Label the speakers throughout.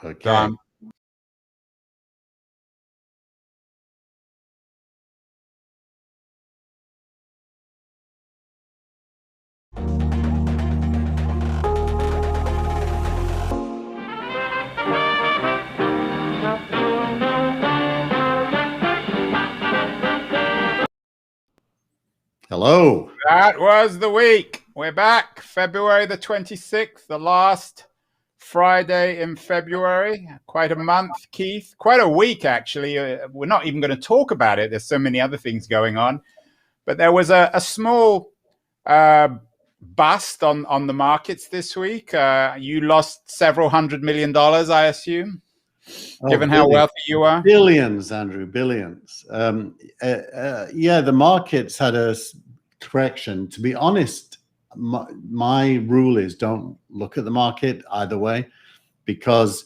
Speaker 1: Okay.
Speaker 2: Done.
Speaker 1: Hello.
Speaker 2: That was the week. We're back. February the 26th, the last Friday in February. Quite a month, Keith. Quite a week, actually. We're not even going to talk about it. There's so many other things going on. But there was a small bust on the markets this week. You lost several $100 million, I assume, given how wealthy you are.
Speaker 1: Billions, Andrew, billions. Yeah, the markets had a correction. To be honest, my rule is don't look at the market either way, because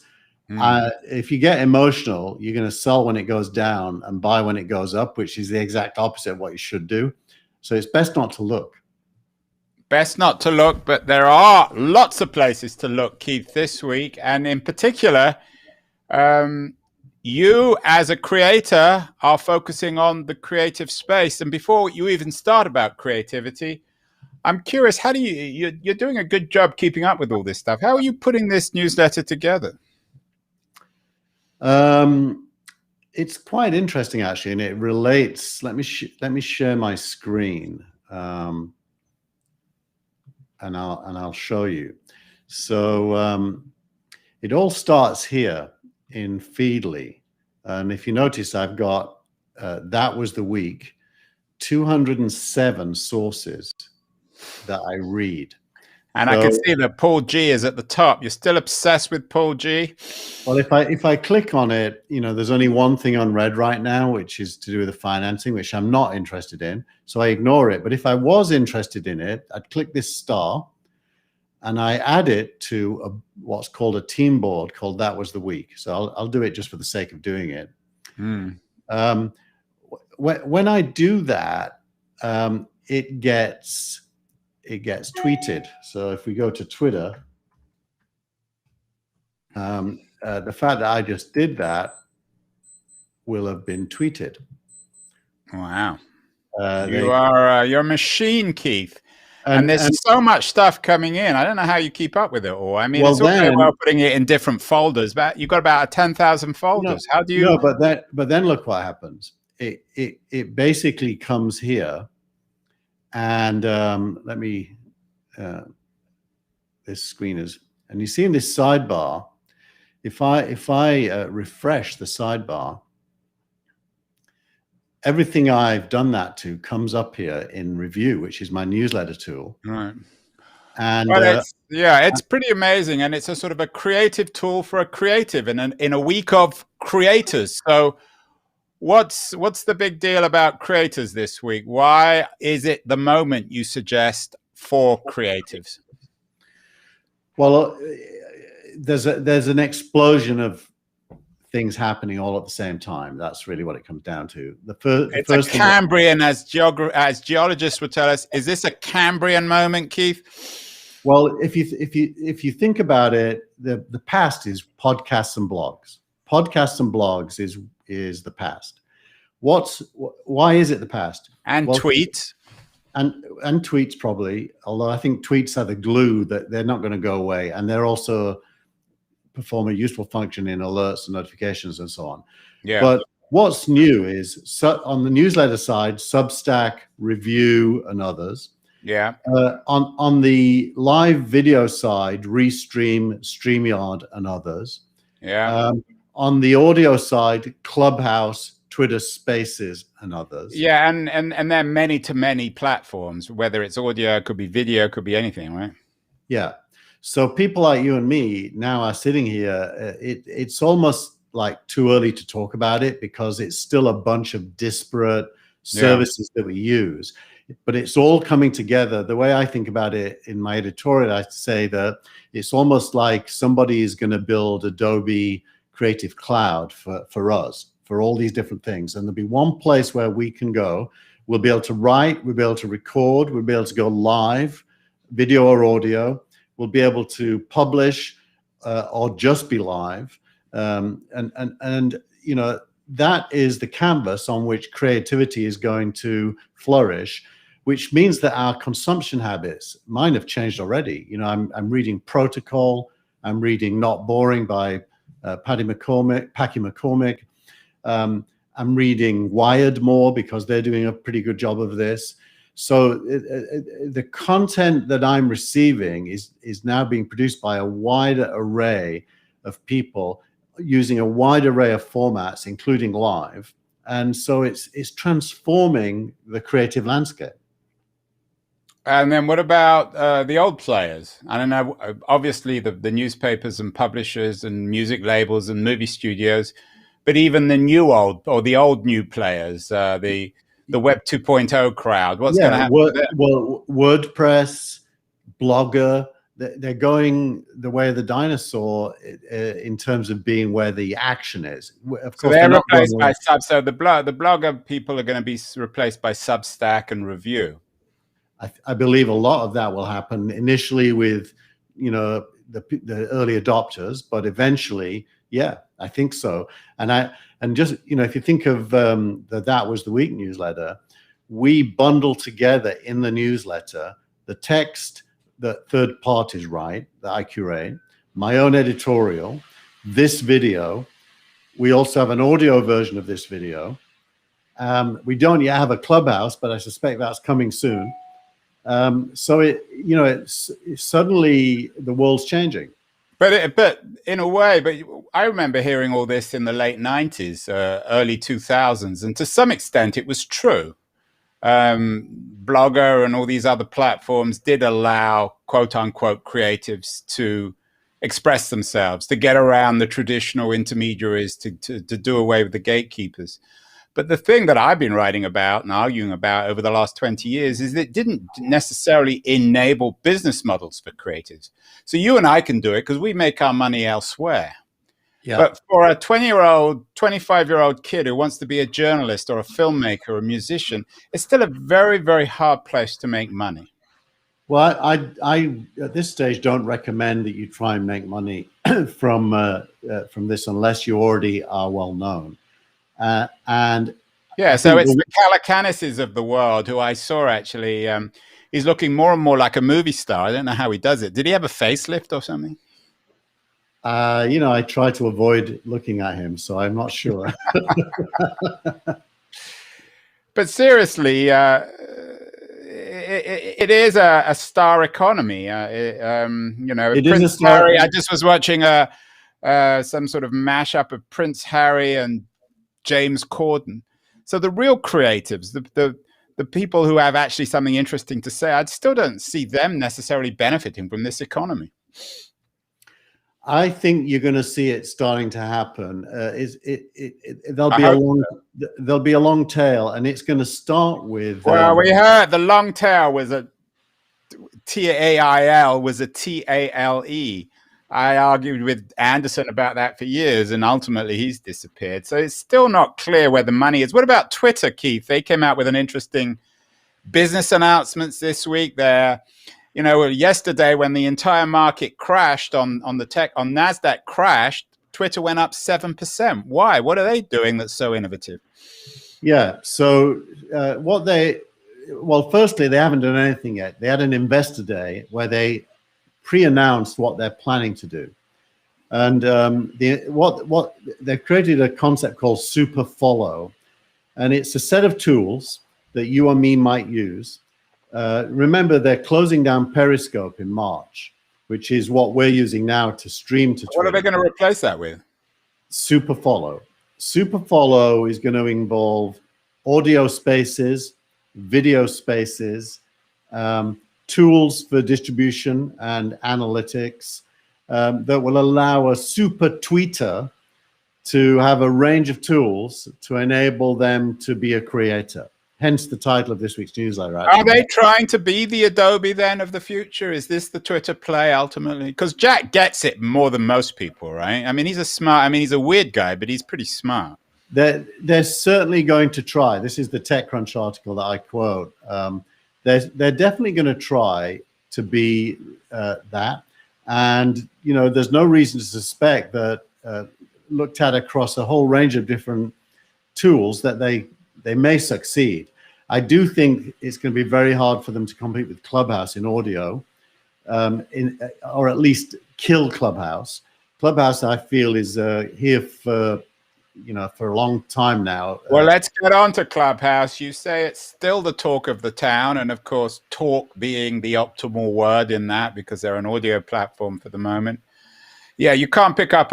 Speaker 1: if you get emotional, you're going to sell when it goes down and buy when it goes up, which is the exact opposite of what you should do. So it's best not to look.
Speaker 2: Best not to look, but there are lots of places to look, Keith, this week. And in particular, you as a creator are focusing on the creative space. And before you even start about creativity, I'm curious, how do you're doing a good job keeping up with all this stuff. How are you putting this newsletter together?
Speaker 1: It's quite interesting, actually, and it relates. Let me share my screen, and I'll show you. So it all starts here in Feedly, and if you notice, I've got that was the week, 207 sources that I read.
Speaker 2: And so, I can see that Paul G is at the top. You're still obsessed with Paul G.
Speaker 1: Well, if I click on it, there's only one thing unread right now, which is to do with the financing, which I'm not interested in. So I ignore it. But if I was interested in it, I'd click this star and I add it to what's called a team board called That Was the Week. So I'll do it just for the sake of doing it. When I do that, it gets tweeted. So if we go to Twitter, the fact that I just did that will have been tweeted.
Speaker 2: Wow. You're a machine, Keith. And there's so much stuff coming in. I don't know how you keep up with it all. I mean, it's all very well putting it in different folders, but you've got about 10,000 folders. How do you?
Speaker 1: No, but then look what happens. It basically comes here, and let me. This screen is, and you see in this sidebar. If I refresh the sidebar, everything I've done that to comes up here in review, which is my newsletter tool.
Speaker 2: Right.
Speaker 1: And
Speaker 2: it's pretty amazing, and it's a sort of a creative tool for a creative in a week of creators. So, what's the big deal about creators this week? Why is it the moment you suggest for creatives?
Speaker 1: Well, there's an explosion of things happening all at the same time. That's really what it comes down to.
Speaker 2: It's a Cambrian, as geologists would tell us. Is this a Cambrian moment, Keith?
Speaker 1: Well, if you think about it, the past is podcasts and blogs. Podcasts and blogs is the past. Why is it the past?
Speaker 2: And tweets.
Speaker 1: And tweets probably, although I think tweets are the glue that they're not going to go away, and they're also perform a useful function in alerts and notifications and so on.
Speaker 2: Yeah.
Speaker 1: But what's new is on the newsletter side, Substack, Review, and others.
Speaker 2: Yeah.
Speaker 1: On the live video side, Restream, StreamYard, and others.
Speaker 2: Yeah.
Speaker 1: On the audio side, Clubhouse, Twitter Spaces, and others.
Speaker 2: Yeah, and they're many to many platforms, whether it's audio, could be video, could be anything, right?
Speaker 1: Yeah. So people like you and me now are sitting here. It's almost like too early to talk about it because it's still a bunch of disparate services that we use. But it's all coming together. The way I think about it in my editorial, I say that it's almost like somebody is going to build Adobe Creative Cloud for us, for all these different things. And there'll be one place where we can go. We'll be able to write, we'll be able to record, we'll be able to go live, video or audio. We'll be able to publish or just be live. And you know, that is the canvas on which creativity is going to flourish, which means that our consumption habits, mine have changed already. You know, I'm reading Protocol, I'm reading Not Boring by Packy McCormick. I'm reading Wired more because they're doing a pretty good job of this. So the content that I'm receiving is now being produced by a wider array of people using a wide array of formats, including live. And so it's transforming the creative landscape.
Speaker 2: And then what about the old players? I don't know, obviously the newspapers and publishers and music labels and movie studios, but even the old new players, the Web 2.0 crowd, what's going to happen to them?
Speaker 1: Well, WordPress, Blogger, they're going the way of the dinosaur in terms of being where the action is. Of course,
Speaker 2: so they're replaced by So the Blogger people are going to be replaced by Substack and Review.
Speaker 1: I believe a lot of that will happen initially with, you know, the early adopters, but eventually, yeah, I think so. And just, you know, if you think of That Was the Week newsletter, we bundle together in the newsletter the text that third parties write, that I curate, my own editorial, this video. We also have an audio version of this video. We don't yet have a Clubhouse, but I suspect that's coming soon. So it's suddenly the world's changing.
Speaker 2: But in a way, I remember hearing all this in the late 90s, early 2000s, and to some extent it was true. Blogger and all these other platforms did allow quote unquote creatives to express themselves, to get around the traditional intermediaries, to do away with the gatekeepers. But the thing that I've been writing about and arguing about over the last 20 years is that it didn't necessarily enable business models for creatives. So you and I can do it because we make our money elsewhere. Yeah. But for a 20-year-old, 25-year-old kid who wants to be a journalist or a filmmaker or a musician, it's still a very, very hard place to make money.
Speaker 1: Well, I at this stage don't recommend that you try and make money from this unless you already are well known. And
Speaker 2: yeah, so it's the Calacanis's of the world who I saw actually. He's looking more and more like a movie star. I don't know how he does it. Did he have a facelift or something?
Speaker 1: You know, I try to avoid looking at him, so I'm not sure.
Speaker 2: But seriously, it is a star economy. You know,
Speaker 1: it
Speaker 2: Prince
Speaker 1: is a star.
Speaker 2: Harry. I just was watching some sort of mashup of Prince Harry and James Corden. So the real creatives, the people who have actually something interesting to say, I still don't see them necessarily benefiting from this economy.
Speaker 1: I think you're going to see it starting to happen. There'll be a long tail, and it's going to start with.
Speaker 2: Well, we heard the long tail was a TAIL was a TALE. I argued with Anderson about that for years, and ultimately he's disappeared. So it's still not clear where the money is. What about Twitter, Keith? They came out with an interesting business announcements this week. There, you know, yesterday when the entire market crashed on NASDAQ crashed, Twitter went up 7%. Why? What are they doing that's so innovative?
Speaker 1: Yeah. So firstly, they haven't done anything yet. They had an investor day where they pre-announced what they're planning to do, and what they've created a concept called Super Follow, and it's a set of tools that you or me might use. Remember, they're closing down Periscope in March, which is what we're using now to stream to Twitter.
Speaker 2: What are they going to replace that with?
Speaker 1: Super Follow. Super Follow is going to involve audio spaces, video spaces, tools for distribution and analytics that will allow a super tweeter to have a range of tools to enable them to be a creator. Hence the title of this week's newsletter.
Speaker 2: Are they trying to be the Adobe then of the future? Is this the Twitter play ultimately? Because Jack gets it more than most people, right? I mean, he's a weird guy, but he's pretty smart.
Speaker 1: They're certainly going to try. This is the TechCrunch article that I quote. They're definitely going to try to be that. And, you know, there's no reason to suspect that looked at across a whole range of different tools that they may succeed. I do think it's going to be very hard for them to compete with Clubhouse in audio, or at least kill Clubhouse. Clubhouse, I feel, is here for for a long time now.
Speaker 2: Well, let's get on to Clubhouse. You say it's still the talk of the town, and of course, talk being the optimal word in that, because they're an audio platform for the moment. Yeah, you can't pick up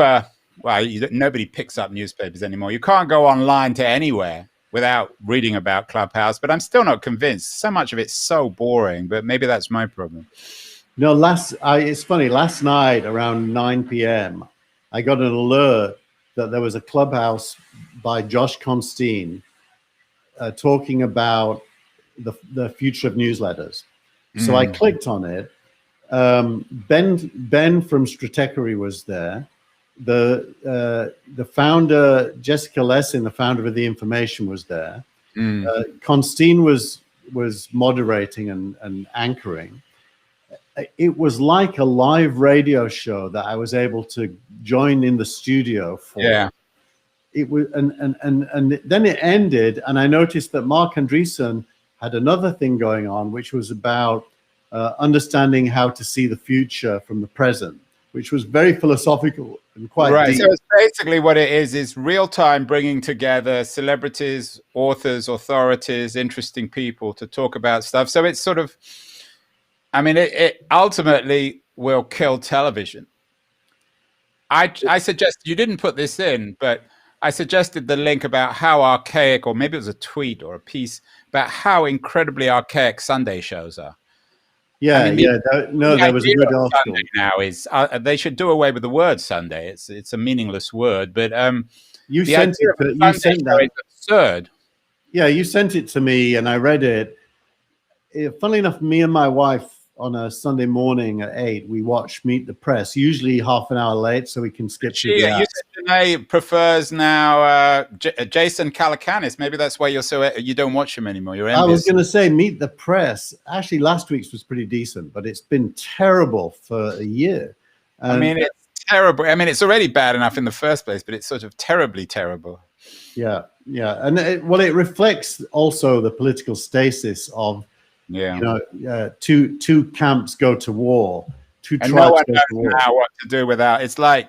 Speaker 2: nobody picks up newspapers anymore. You can't go online to anywhere without reading about Clubhouse, but I'm still not convinced. So much of it's so boring, but maybe that's my problem.
Speaker 1: No, it's funny. Last night around 9 p.m., I got an alert that there was a Clubhouse by Josh Constine talking about the future of newsletters. So I clicked on it. Ben from Stratechery was there. The founder, Jessica Lessin, the founder of The Information, was there. Constine was moderating and anchoring. It was like a live radio show that I was able to join in the studio for.
Speaker 2: Yeah.
Speaker 1: It was, and then it ended, and I noticed that Mark Andreessen had another thing going on, which was about understanding how to see the future from the present, which was very philosophical and quite deep.
Speaker 2: So it's basically what it is real time bringing together celebrities, authors, authorities, interesting people to talk about stuff. So it's sort of, I mean, it ultimately will kill television. I suggest, you didn't put this in, but I suggested the link about how archaic, or maybe it was a tweet or a piece about how incredibly archaic Sunday shows are.
Speaker 1: Yeah, I mean, there was a good article.
Speaker 2: Sunday now is they should do away with the word Sunday. It's a meaningless word, but
Speaker 1: you sent that.
Speaker 2: Absurd.
Speaker 1: Yeah, you sent it to me, and I read it. Funnily enough, me and my wife on a Sunday morning at 8, we watch Meet the Press, usually half an hour late, so we can skip through the ads.
Speaker 2: You said Janae prefers now Jason Calacanis. Maybe that's why you don't watch him anymore. You're envious.
Speaker 1: I was going to say Meet the Press. Actually, last week's was pretty decent, but it's been terrible for a year.
Speaker 2: I mean, it's terrible. I mean, it's already bad enough in the first place, but it's sort of terribly terrible.
Speaker 1: Yeah, and it reflects also the political stasis of, two camps go to war, two tribes
Speaker 2: no one
Speaker 1: go
Speaker 2: knows
Speaker 1: to war.
Speaker 2: now what to do without. It's like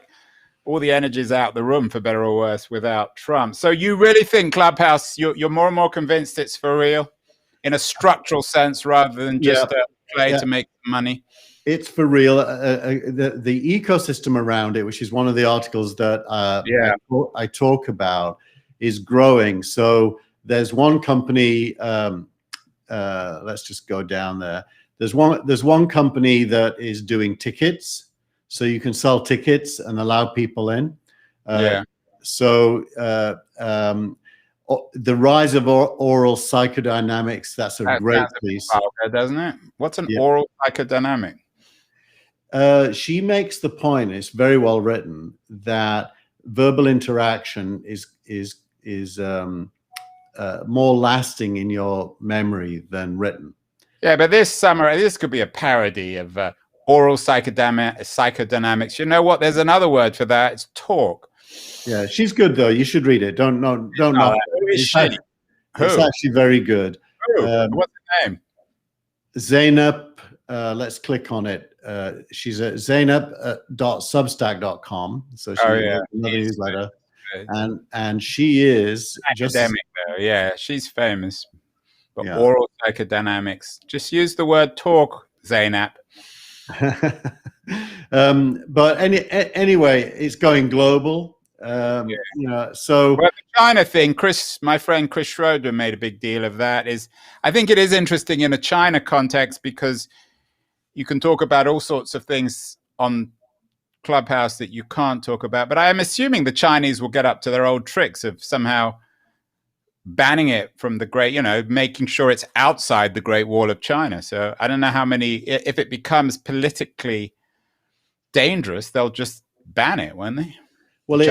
Speaker 2: all the energy's out the room, for better or worse, without Trump. So you really think Clubhouse, you're more and more convinced it's for real, in a structural sense, rather than just a play to make money?
Speaker 1: It's for real. The ecosystem around it, which is one of the articles that I talk about, is growing. So there's one company. Let's just go down there. There's one company that is doing tickets, so you can sell tickets and allow people in. So the rise of oral psychodynamics. That's a great piece,
Speaker 2: doesn't it? What's an oral psychodynamic?
Speaker 1: She makes the point, it's very well written, that verbal interaction is more lasting in your memory than written.
Speaker 2: Yeah, but this could be a parody of oral psychodynamics. You know what? There's another word for that. It's talk.
Speaker 1: Yeah, she's good though. You should read it. Don't knock it. It's actually very good.
Speaker 2: What's her name?
Speaker 1: Zainab. Let's click on it. She's at zainab.substack.com. So she's another newsletter. And she is
Speaker 2: academic though. Yeah, she's famous. But oral psychodynamics. Just use the word talk, Zainab.
Speaker 1: But anyway, it's going global. So
Speaker 2: the China thing, my friend Chris Schroeder made a big deal of that. I think it is interesting in a China context, because you can talk about all sorts of things on Clubhouse that you can't talk about. But I am assuming the Chinese will get up to their old tricks of somehow banning it from the making sure it's outside the Great Wall of China. So I don't know if it becomes politically dangerous, they'll just ban it, won't they?
Speaker 1: Well,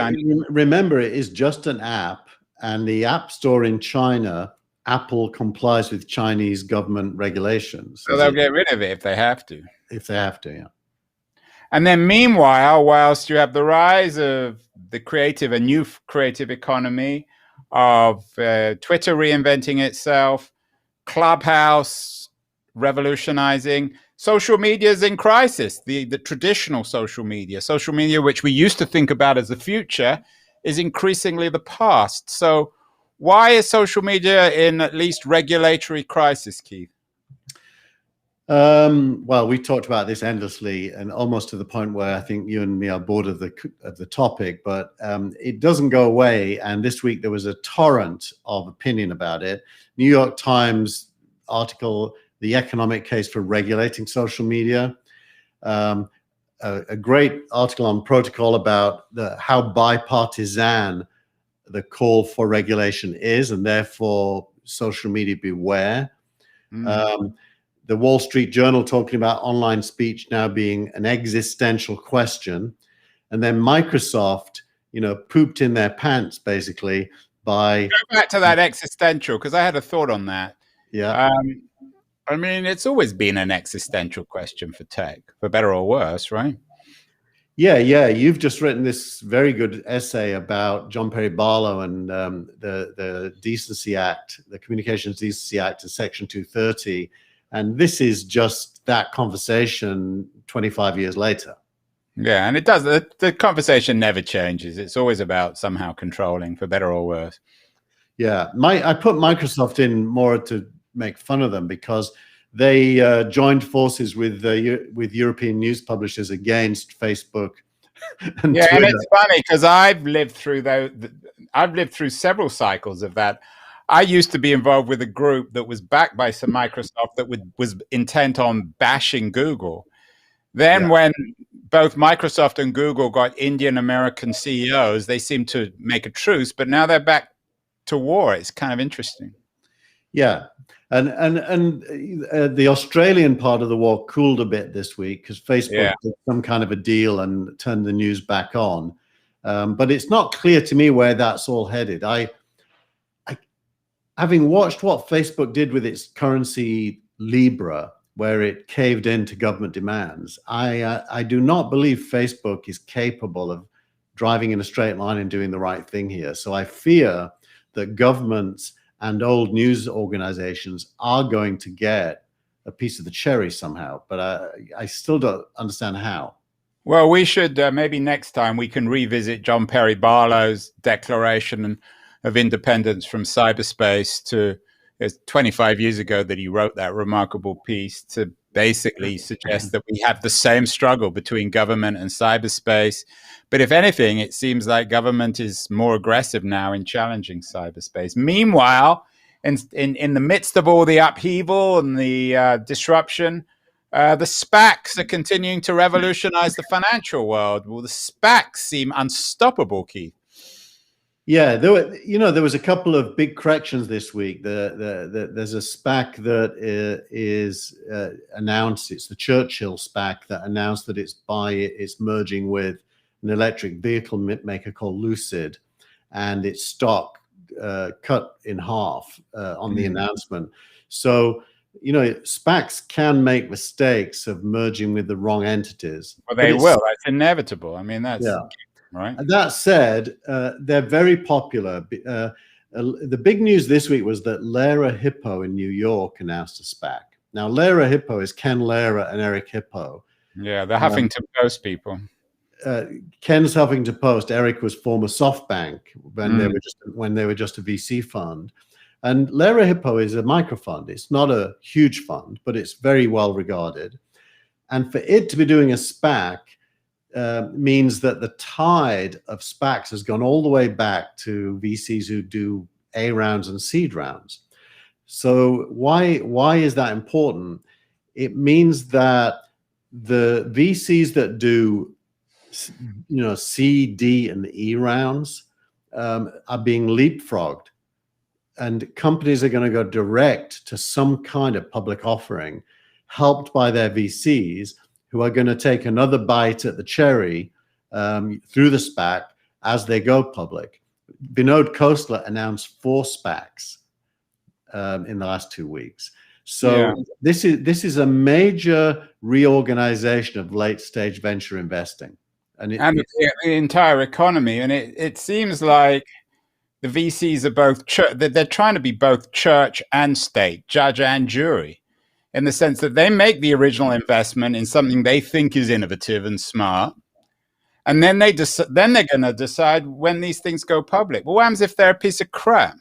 Speaker 1: remember, it is just an app, and the App Store in China, Apple complies with Chinese government regulations.
Speaker 2: So they'll get rid of it if they have to.
Speaker 1: If they have to, yeah.
Speaker 2: And then meanwhile, whilst you have the rise of the creative, a new creative economy, of Twitter reinventing itself, Clubhouse revolutionizing, social media is in crisis. The traditional social media, which we used to think about as the future, is increasingly the past. So why is social media in at least regulatory crisis, Keith?
Speaker 1: Well, we talked about this endlessly, and almost to the point where I think you and me are bored of the topic. But it doesn't go away. And this week there was a torrent of opinion about it. New York Times article, "The Economic Case for Regulating Social Media." A great article on Protocol about how bipartisan the call for regulation is, and therefore social media beware. The Wall Street Journal talking about online speech now being an existential question. And then Microsoft, pooped in their pants basically by...
Speaker 2: Go back to that existential, because I had a thought on that.
Speaker 1: Yeah.
Speaker 2: I mean, it's always been an existential question for tech, for better or worse, right?
Speaker 1: Yeah. You've just written this very good essay about John Perry Barlow and the Decency Act, the Communications Decency Act, and Section 230. And this is just that conversation 25 years later.
Speaker 2: Yeah, and it does. The conversation never changes. It's always about somehow controlling, for better or worse.
Speaker 1: Yeah, I put Microsoft in more to make fun of them because they joined forces with European news publishers against Facebook and Twitter.
Speaker 2: And it's funny because I've lived through several cycles of that. I used to be involved with a group that was backed by some Microsoft that was intent on bashing Google. Then when both Microsoft and Google got Indian American CEOs, they seemed to make a truce, but now they're back to war. It's kind of interesting.
Speaker 1: Yeah. And the Australian part of the war cooled a bit this week because Facebook did some kind of a deal and turned the news back on. But it's not clear to me where that's all headed. Having watched what Facebook did with its currency Libra, where it caved into government demands, I do not believe Facebook is capable of driving in a straight line and doing the right thing here. So I fear that governments and old news organizations are going to get a piece of the cherry somehow, but I still don't understand how.
Speaker 2: Well, we should maybe next time we can revisit John Perry Barlow's declaration of independence from cyberspace. To it's 25 years ago that he wrote that remarkable piece to basically suggest that we have the same struggle between government and cyberspace. But if anything, it seems like government is more aggressive now in challenging cyberspace. Meanwhile, in the midst of all the upheaval and the disruption, the Spacks are continuing to revolutionize the financial world. Well, the Spacks seem unstoppable, Keith.
Speaker 1: Yeah, there was a couple of big corrections this week. There's a SPAC that is announced. It's the Churchill SPAC that announced that it's merging with an electric vehicle maker called Lucid, and its stock cut in half on the announcement. So, SPACs can make mistakes of merging with the wrong entities.
Speaker 2: Well, they will. That's inevitable. I mean, that's...
Speaker 1: Yeah.
Speaker 2: Right.
Speaker 1: That said, they're very popular. The big news this week was that Lehrer Hippo in New York announced a SPAC. Now, Lehrer Hippo is Ken Lehrer and Eric Hippo.
Speaker 2: Yeah, the Huffington Post people.
Speaker 1: Ken's Huffington Post. Eric was former SoftBank when they were just a VC fund. And Lehrer Hippo is a microfund. It's not a huge fund, but it's very well regarded. And for it to be doing a SPAC means that the tide of SPACs has gone all the way back to VCs who do A rounds and seed rounds. So why is that important? It means that the VCs that do C, D, and E rounds are being leapfrogged, and companies are going to go direct to some kind of public offering, helped by their VCs, who are going to take another bite at the cherry through the SPAC as they go public. Vinod Khosla announced 4 SPACs in the last 2 weeks. So this is a major reorganization of late stage venture investing, and
Speaker 2: the entire economy. And it seems like the VCs are both they're trying to be both church and state, judge and jury, in the sense that they make the original investment in something they think is innovative and smart, and then they're going to decide when these things go public. Well, what happens if they're a piece of crap?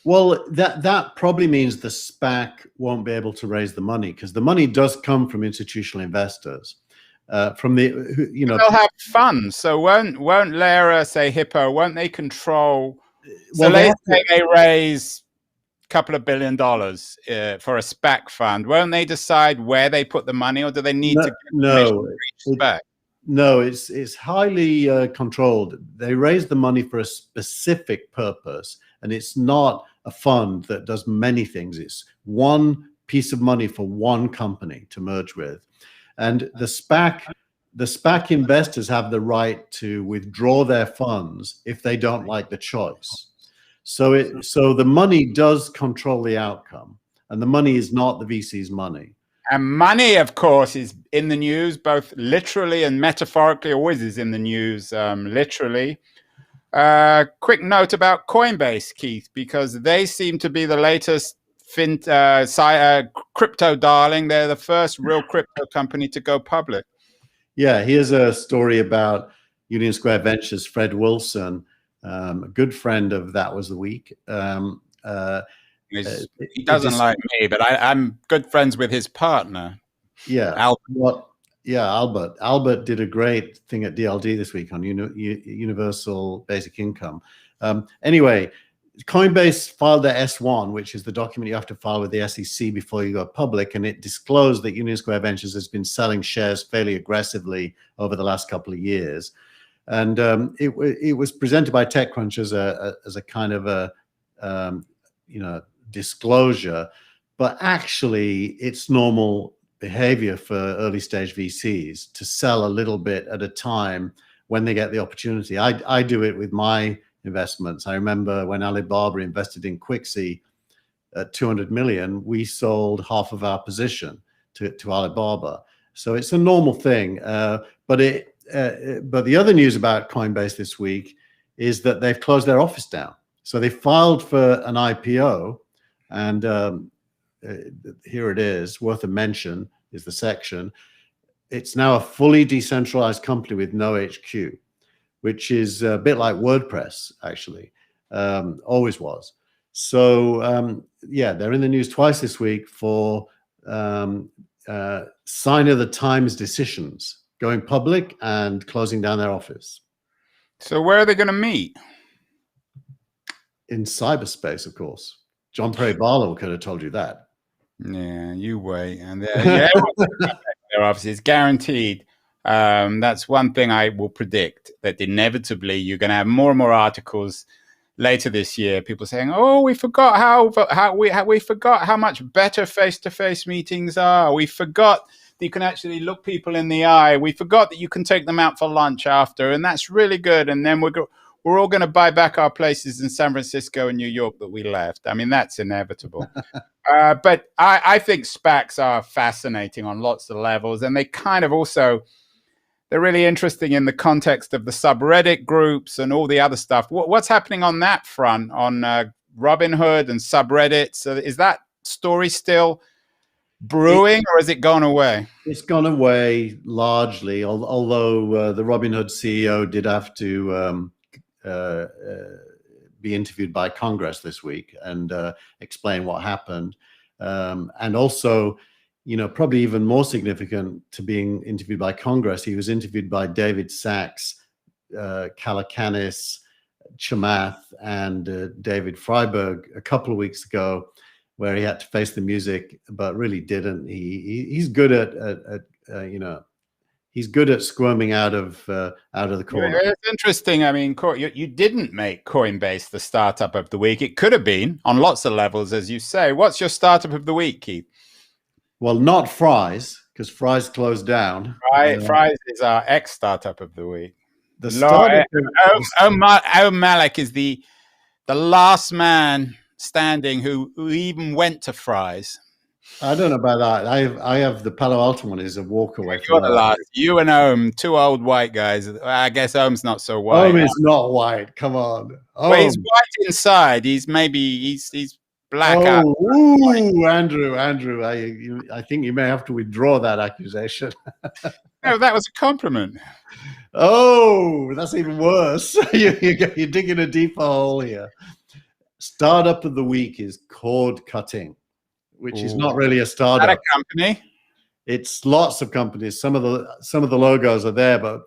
Speaker 1: Well, that probably means the SPAC won't be able to raise the money, because the money does come from institutional investors. From the,
Speaker 2: they'll have funds. So won't Lara, say Hippo, won't they control? So let's say they raise a couple of $1 billion for a SPAC fund. Won't they decide where they put the money, or do they need to get permission to reach SPAC?
Speaker 1: No, it's highly controlled. They raise the money for a specific purpose, and it's not a fund that does many things. It's one piece of money for one company to merge with. And the SPAC investors have the right to withdraw their funds if they don't like the choice. So the money does control the outcome, and the money is not the VC's money.
Speaker 2: And money, of course, is in the news, both literally and metaphorically. Always is in the news, literally. Quick note about Coinbase, Keith, because they seem to be the latest crypto darling. They're the first real crypto company to go public.
Speaker 1: Yeah, here's a story about Union Square Ventures. Fred Wilson, a good friend of That Was the Week.
Speaker 2: He doesn't like me, but I'm good friends with his partner.
Speaker 1: Yeah, Albert. Albert did a great thing at DLD this week on universal basic income. Anyway, Coinbase filed their S1, which is the document you have to file with the SEC before you go public, and it disclosed that Union Square Ventures has been selling shares fairly aggressively over the last couple of years. And it was presented by TechCrunch as a kind of a disclosure, but actually it's normal behavior for early stage VCs to sell a little bit at a time when they get the opportunity. I do it with my investments. I remember when Alibaba invested in Quixie at 200 million, we sold half of our position to Alibaba. So it's a normal thing. But the other news about Coinbase this week is that they've closed their office down. So they filed for an IPO, and here it is, worth a mention is the section. It's now a fully decentralized company with no HQ, which is a bit like WordPress, actually, always was. So yeah, they're in the news twice this week for sign of the times decisions, going public and closing down their office.
Speaker 2: So where are they going to meet?
Speaker 1: In cyberspace, of course. John Perry Barlow could have told you that.
Speaker 2: Yeah, you wait. And their office is guaranteed. That's one thing I will predict, that inevitably you're going to have more and more articles later this year. People saying, "Oh, we forgot we forgot how much better face-to-face meetings are. We forgot that you can actually look people in the eye. We forgot that you can take them out for lunch after, and that's really good. And then we're all going to buy back our places in San Francisco and New York that we left." I mean, that's inevitable. But I think SPACs are fascinating on lots of levels, and they kind of also, they're really interesting in the context of the subreddit groups and all the other stuff. What's happening on that front, on Robinhood and subreddits? Is that story still brewing, or has it gone away?
Speaker 1: It's gone away largely, although the Robinhood CEO did have to be interviewed by Congress this week and explain what happened. And also, probably even more significant to being interviewed by Congress, he was interviewed by David Sachs, Calacanis, Chamath, and David Freiberg a couple of weeks ago, where he had to face the music, but really didn't. He's good at he's good at squirming out of the corner.
Speaker 2: It's interesting. I mean, you didn't make Coinbase the startup of the week. It could have been on lots of levels, as you say. What's your startup of the week, Keith?
Speaker 1: Well, not Fry's, because Fry's closed down.
Speaker 2: Fry's is our ex-startup of the week. Malik is the last man standing who even went to Fry's.
Speaker 1: I don't know about that. I have the Palo Alto one is a walk away from
Speaker 2: You're the
Speaker 1: that.
Speaker 2: last. You and Ohm, two old white guys. I guess Ohm's not so white.
Speaker 1: Ohm is not white. Come on.
Speaker 2: Well, he's
Speaker 1: Ohm.
Speaker 2: white inside. He's black out.
Speaker 1: Oh, ooh, Andrew. I think you may have to withdraw that accusation.
Speaker 2: No, that was a compliment.
Speaker 1: Oh, that's even worse. You're digging a deeper hole here. Startup of the week is Cord Cutting, which is not really a startup.
Speaker 2: At a company.
Speaker 1: It's lots of companies. Some of the logos are there, but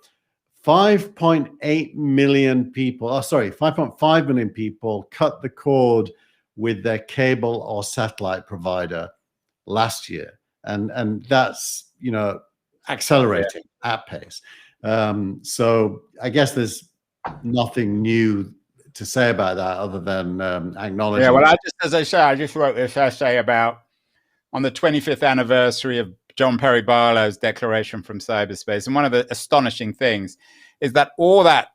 Speaker 1: 5.8 million people. Oh, sorry, 5.5 million people cut the cord with their cable or satellite provider last year, and that's accelerating at pace. So I guess there's nothing new to say about that other than acknowledging.
Speaker 2: Yeah, well, I just wrote this essay about on the 25th anniversary of John Perry Barlow's Declaration from Cyberspace, and one of the astonishing things is that all that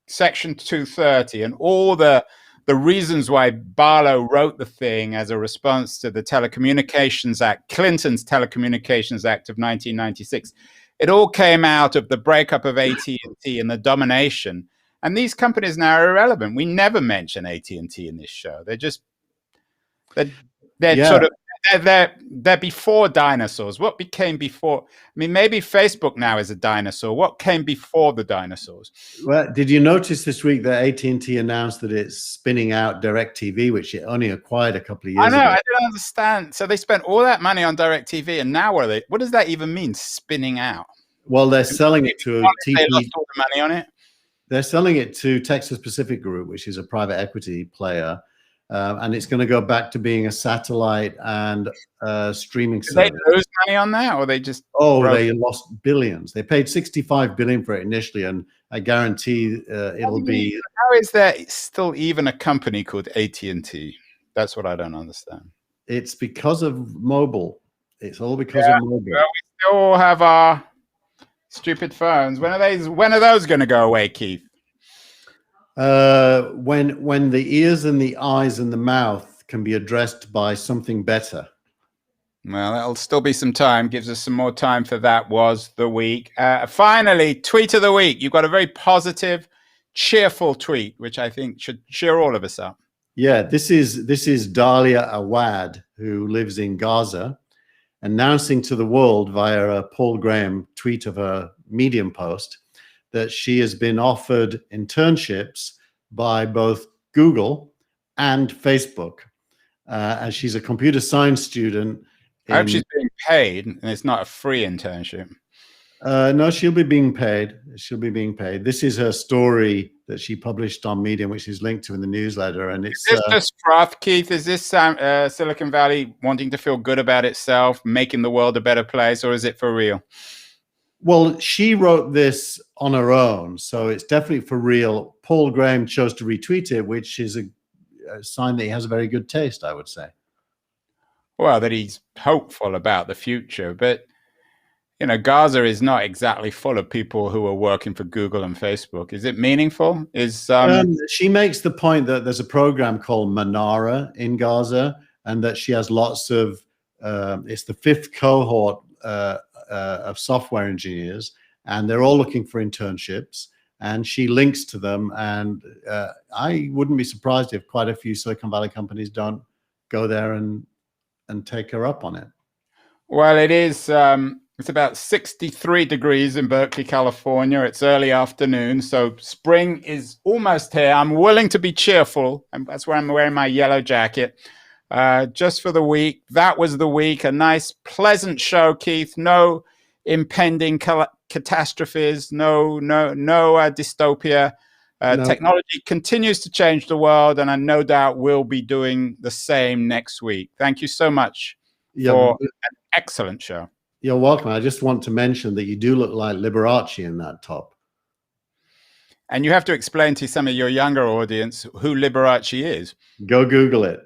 Speaker 2: Section 230 and all the reasons why Barlow wrote the thing as a response to the Telecommunications Act, Clinton's Telecommunications Act of 1996, it all came out of the breakup of AT&T and the domination. And these companies now are irrelevant. We never mention AT&T in this show. They're before dinosaurs. What became before? I mean, maybe Facebook now is a dinosaur. What came before the dinosaurs?
Speaker 1: Well, did you notice this week that AT&T announced that it's spinning out DirecTV, which it only acquired a couple of years ago?
Speaker 2: I don't understand. So they spent all that money on DirecTV, and now what does that even mean, spinning out?
Speaker 1: Well, they're selling it to
Speaker 2: They lost all the money on it.
Speaker 1: They're selling it to Texas Pacific Group, which is a private equity player. And it's going to go back to being a satellite and streaming service.
Speaker 2: Did they lose money on that, or they just?
Speaker 1: They lost billions. They paid $65 billion for it initially, and I guarantee it'll be.
Speaker 2: How is there still even a company called AT&T? That's what I don't understand.
Speaker 1: It's because of mobile. It's all because of mobile.
Speaker 2: Well, we still have our stupid phones. When are those going to go away, Keith?
Speaker 1: When the ears and the eyes and the mouth can be addressed by something better.
Speaker 2: Well, that'll still be some time. Gives us some more time for that. Was the week. Finally, tweet of the week. You've got a very positive, cheerful tweet, which I think should cheer all of us up.
Speaker 1: Yeah, this is Dahlia Awad, who lives in Gaza, announcing to the world via a Paul Graham tweet of a Medium post that she has been offered internships by both Google and Facebook. And she's a computer science student.
Speaker 2: I hope she's being paid and it's not a free internship.
Speaker 1: No, she'll be being paid. She'll be being paid. This is her story that she published on Medium, which is linked to in the newsletter. And it's
Speaker 2: is this just froth, Keith? Is this Silicon Valley wanting to feel good about itself, making the world a better place, or is it for real?
Speaker 1: Well, she wrote this on her own, so it's definitely for real. Paul Graham chose to retweet it, which is a sign that he has a very good taste, I would say.
Speaker 2: Well, that he's hopeful about the future. But, Gaza is not exactly full of people who are working for Google and Facebook. Is it meaningful?
Speaker 1: She makes the point that there's a program called Manara in Gaza, and that she has lots of, it's the 5th cohort of software engineers, and they're all looking for internships, and she links to them. And I wouldn't be surprised if quite a few Silicon Valley companies don't go there and take her up on it.
Speaker 2: Well, it is. It's about 63 degrees in Berkeley, California. It's early afternoon, so spring is almost here. I'm willing to be cheerful, and that's why I'm wearing my yellow jacket. Just for the week. That was the week. A nice, pleasant show, Keith. No impending catastrophes. No dystopia. No. Technology continues to change the world, and I no doubt will be doing the same next week. Thank you so much for an excellent show.
Speaker 1: You're welcome. I just want to mention that you do look like Liberace in that top.
Speaker 2: And you have to explain to some of your younger audience who Liberace is.
Speaker 1: Go Google it.